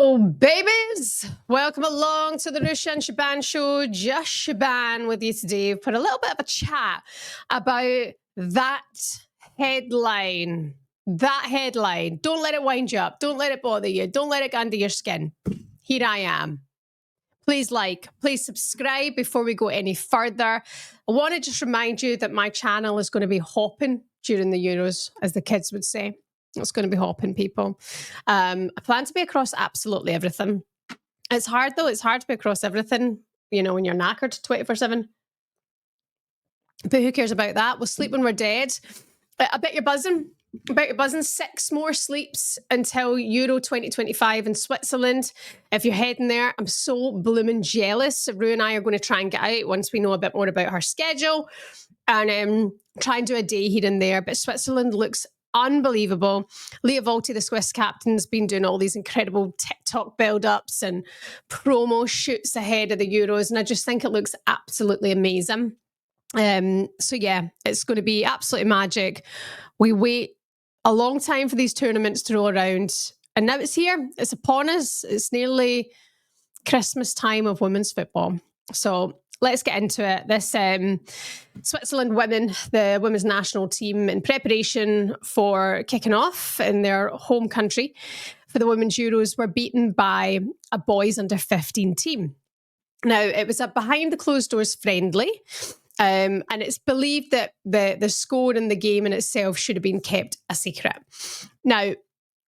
Hello, babies. Welcome along to the Rushan Shaban Show. Just Shaban with you today for a little bit of a chat about that headline. That headline. Don't let it wind you up. Don't let it bother you. Don't let it get under your skin. Here I am. Please please subscribe before we go any further. I want to just remind you that my channel is going to be hopping during the Euros, as the kids would say. It's going to be hopping, people. I plan to be across absolutely everything. It's hard, though. It's hard to be across everything, you know, when you're knackered 24/7. But who cares about that? We'll sleep when we're dead. I bet you're buzzing. I bet you're buzzing. 6 more sleeps until Euro 2025 in Switzerland. If you're heading there, I'm so blooming jealous. Rue and I are going to try and get out once we know a bit more about her schedule and try and do a day here and there. But Switzerland looks unbelievable. Lia Volti, the Swiss captain's been doing all these incredible TikTok build-ups and promo shoots ahead of the Euros, and I just think it looks absolutely amazing. So yeah, it's going to be absolutely magic. We wait a long time for these tournaments to roll around, and now it's here. It's upon us. It's nearly Christmas time of women's football. So let's get into it. This Switzerland women, the women's national team, in preparation for kicking off in their home country for the Women's Euros, were beaten by a boys under 15 team. Now, it was a behind the closed doors friendly, and it's believed that the score in the game in itself should have been kept a secret. Now,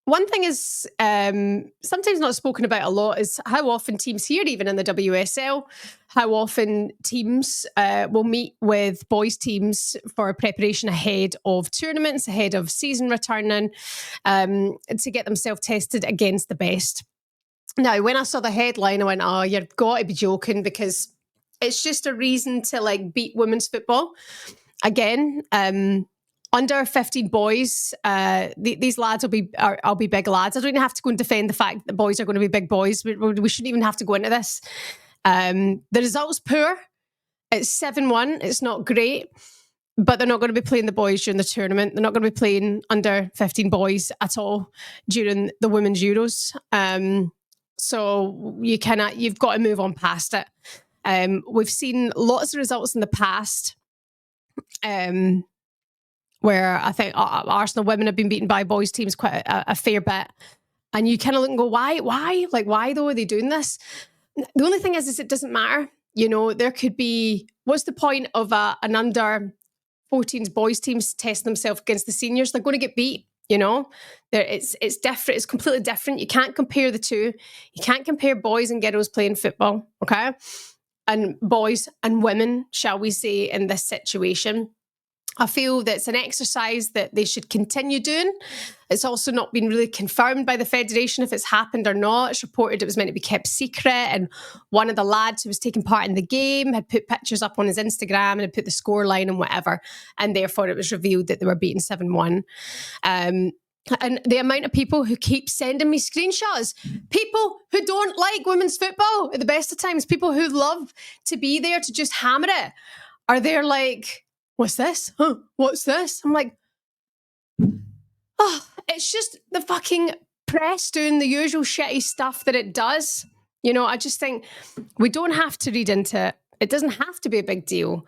one thing is sometimes not spoken about a lot is how often teams here, even in the WSL, how often teams will meet with boys teams for preparation ahead of tournaments, ahead of season returning, to get themselves tested against the best. Now, when I saw the headline, I went, oh, you've got to be joking, because it's just a reason to beat women's football. Again, under 15 boys, these lads will be big lads. I don't even have to go and defend the fact that boys are going to be big boys. We shouldn't even have to go into this. The result's poor. It's 7-1. It's not great, but they're not going to be playing the boys during the tournament. They're not going to be playing under 15 boys at all during the Women's Euros. So you've got to move on past it. We've seen lots of results in the past. Where I think Arsenal women have been beaten by boys teams quite a fair bit. And you kind of look and go, why? Why though are they doing this? The only thing is it doesn't matter. You know, there could be, what's the point of an under 14s boys teams testing themselves against the seniors? They're going to get beat, you know? It's different. It's completely different. You can't compare the two. You can't compare boys and girls playing football, okay? And boys and women, shall we say, in this situation. I feel that it's an exercise that they should continue doing. It's also not been really confirmed by the Federation if it's happened or not. It's reported it was meant to be kept secret, and one of the lads who was taking part in the game had put pictures up on his Instagram and had put the scoreline and whatever, and therefore it was revealed that they were beaten 7-1. And the amount of people who keep sending me screenshots, people who don't like women's football at the best of times, people who love to be there to just hammer it, are there like, what's this? Huh? What's this? I'm like, oh, it's just the fucking press doing the usual shitty stuff that it does. You know, I just think we don't have to read into it. It doesn't have to be a big deal,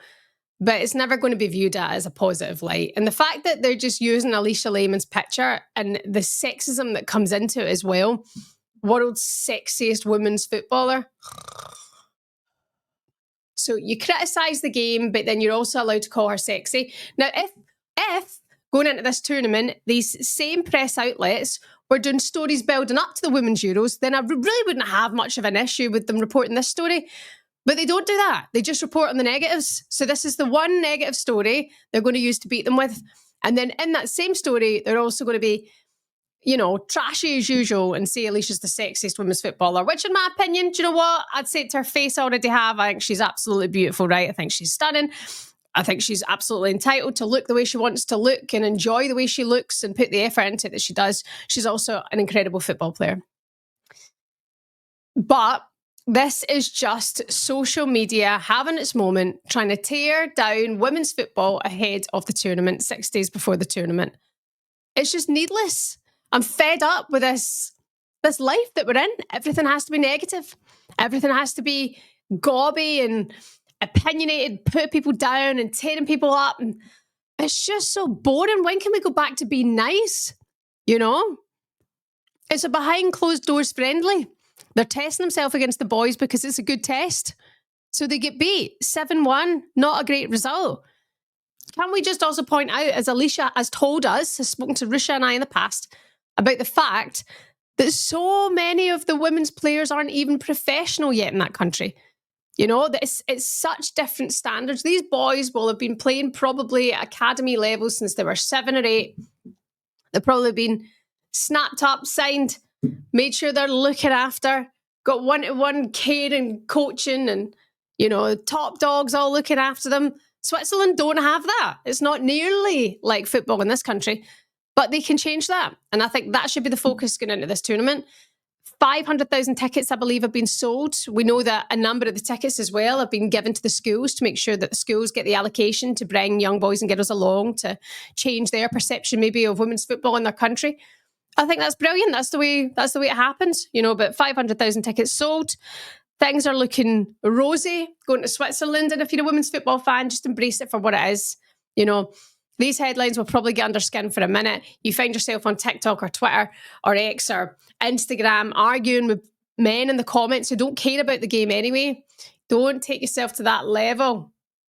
but it's never going to be viewed as a positive light. And the fact that they're just using Alicia Lehman's picture and the sexism that comes into it as well, world's sexiest women's footballer. So you criticise the game, but then you're also allowed to call her sexy. Now, if going into this tournament, these same press outlets were doing stories building up to the Women's Euros, then I really wouldn't have much of an issue with them reporting this story. But they don't do that. They just report on the negatives. So this is the one negative story they're going to use to beat them with. And then in that same story, they're also going to be, you know, trashy as usual and say Alicia's the sexiest women's footballer, which in my opinion, do you know what? I'd say it to her face, I already have. I think she's absolutely beautiful, right? I think she's stunning. I think she's absolutely entitled to look the way she wants to look and enjoy the way she looks and put the effort into it that she does. She's also an incredible football player. But this is just social media having its moment, trying to tear down women's football ahead of the tournament, 6 days before the tournament. It's just needless. I'm fed up with this this life that we're in. Everything has to be negative. Everything has to be gobby and opinionated, put people down and tearing people up. And it's just so boring. When can we go back to being nice? You know? It's a behind closed doors friendly. They're testing themselves against the boys because it's a good test. So they get beat 7-1, not a great result. Can we just also point out, as Alicia has told us, has spoken to Russia and I in the past, about the fact that so many of the women's players aren't even professional yet in that country. You know, it's such different standards. These boys will have been playing probably at academy level since they were 7 or 8. They've probably been snapped up, signed, made sure they're looking after, got one-to-one care and coaching and, you know, top dogs all looking after them. Switzerland don't have that. It's not nearly like football in this country, but they can change that. And I think that should be the focus going into this tournament. 500,000 tickets, I believe, have been sold. We know that a number of the tickets as well have been given to the schools to make sure that the schools get the allocation to bring young boys and girls along to change their perception maybe of women's football in their country. I think that's brilliant. That's the way it happens, you know, but 500,000 tickets sold. Things are looking rosy going to Switzerland. And if you're a women's football fan, just embrace it for what it is. You know, these headlines will probably get under skin for a minute. You find yourself on TikTok or Twitter or X or Instagram arguing with men in the comments who don't care about the game anyway. Don't take yourself to that level.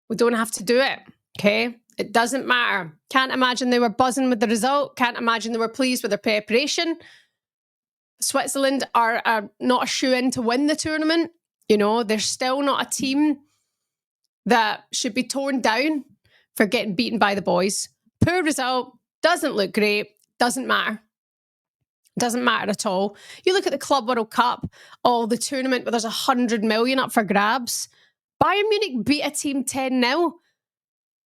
We don't have to do it, okay? It doesn't matter. Can't imagine they were buzzing with the result. Can't imagine they were pleased with their preparation. Switzerland are not a shoe-in to win the tournament. You know, they're still not a team that should be torn down for getting beaten by the boys. Poor result, doesn't look great, doesn't matter. Doesn't matter at all. You look at the Club World Cup, the tournament where there's 100 million up for grabs. Bayern Munich beat a team 10-0.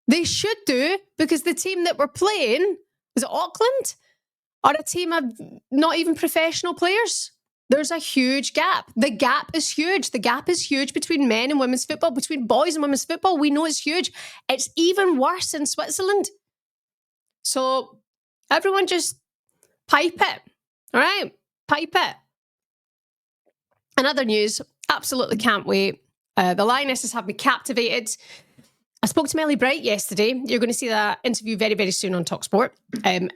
They should do, because the team that we're playing, was it Auckland? Are a team of not even professional players. There's a huge gap. The gap is huge. The gap is huge between men and women's football, between boys and women's football. We know it's huge. It's even worse in Switzerland. So everyone just pipe it. All right? Pipe it. In other news, absolutely can't wait. The Lionesses have me captivated. I spoke to Melly Bright yesterday. You're going to see that interview very, very soon on TalkSport.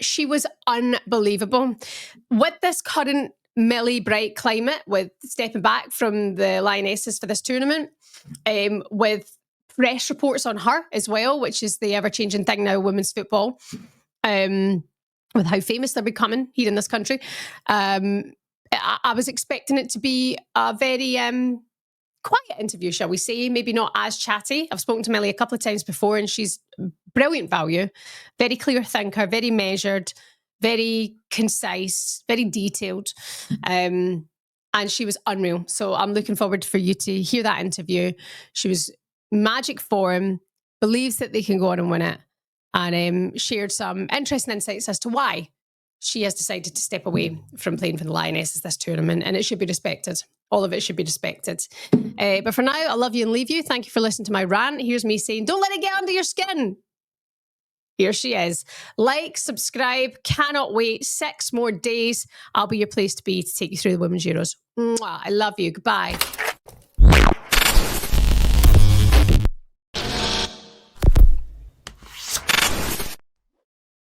She was unbelievable. With this current Melly Bright climate, with stepping back from the Lionesses for this tournament, with press reports on her as well, which is the ever-changing thing now, women's football, with how famous they're becoming here in this country, I was expecting it to be a very quiet interview, shall we say, maybe not as chatty. I've spoken to Melly a couple of times before and she's brilliant value, very clear thinker, very measured, very concise, very detailed. And she was unreal. So I'm looking forward for you to hear that interview. She was magic form, believes that they can go on and win it, and shared some interesting insights as to why she has decided to step away from playing for the Lionesses this tournament, and it should be respected. All of it should be respected. But for now, I love you and leave you. Thank you for listening to my rant. Here's me saying, don't let it get under your skin. Here she is. Like, subscribe, cannot wait. 6 more days. I'll be your place to be to take you through the Women's Euros. Mwah, I love you. Goodbye.